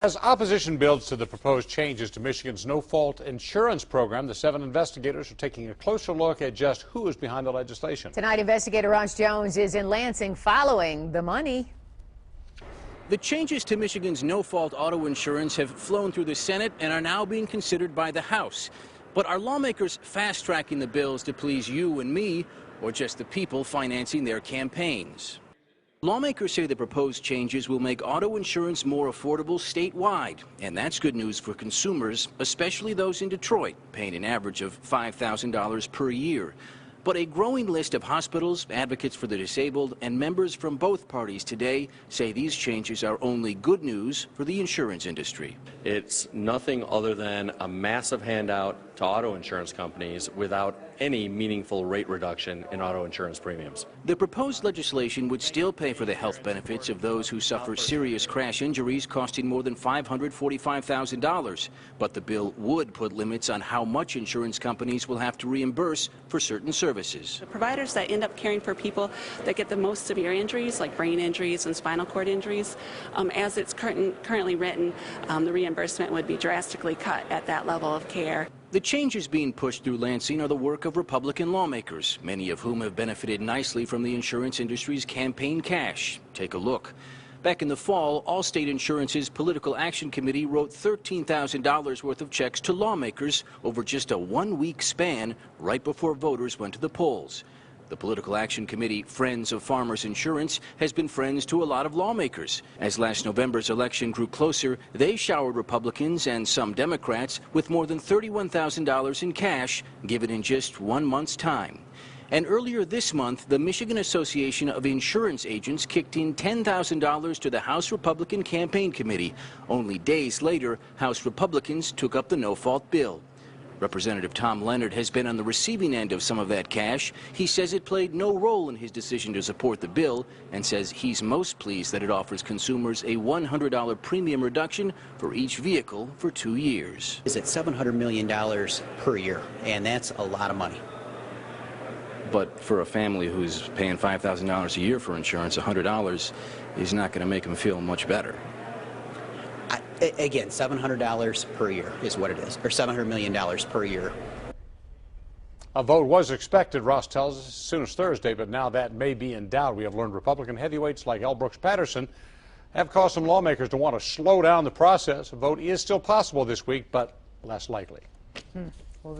As opposition builds to the proposed changes to Michigan's no-fault insurance program, the 7 investigators are taking a closer look at just who is behind the legislation. Tonight, investigator Ross Jones is in Lansing following the money. The changes to Michigan's no-fault auto insurance have flown through the Senate and are now being considered by the House. But are lawmakers fast-tracking the bills to please you and me, or just the people financing their campaigns? Lawmakers say the proposed changes will make auto insurance more affordable statewide, and that's good news for consumers, especially those in Detroit, paying an average of $5,000 per year. But a growing list of hospitals, advocates for the disabled, and members from both parties today say these changes are only good news for the insurance industry. It's nothing other than a massive handout to auto insurance companies without any meaningful rate reduction in auto insurance premiums. The proposed legislation would still pay for the health benefits of those who suffer serious crash injuries costing more than $545,000. But the bill would put limits on how much insurance companies will have to reimburse for certain services. The providers that end up caring for people that get the most severe injuries, like brain injuries and spinal cord injuries, as it's currently written, the reimbursement would be drastically cut at that level of care. The changes being pushed through Lansing are the work of Republican lawmakers, many of whom have benefited nicely from the insurance industry's campaign cash. Take a look. Back in the fall, Allstate Insurance's Political Action Committee wrote $13,000 worth of checks to lawmakers over just a one-week span right before voters went to the polls. The Political Action Committee, Friends of Farmers Insurance, has been friends to a lot of lawmakers. As last November's election grew closer, they showered Republicans and some Democrats with more than $31,000 in cash, given in just 1 month's time. And earlier this month, the Michigan Association of Insurance Agents kicked in $10,000 to the House Republican Campaign Committee. Only days later, House Republicans took up the no-fault bill. Representative Tom Leonard has been on the receiving end of some of that cash. He says it played no role in his decision to support the bill and says he's most pleased that it offers consumers a $100 premium reduction for each vehicle for 2 years. Is at $700 million per year, and that's a lot of money. But for a family who's paying $5,000 a year for insurance, $100 is not going to make them feel much better. Again, $700 per year is what it is, or $700 million per year. A vote was expected, Ross tells us, as soon as Thursday, but now that may be in doubt. We have learned Republican heavyweights like L. Brooks Patterson have caused some lawmakers to want to slow down the process. A vote is still possible this week, but less likely.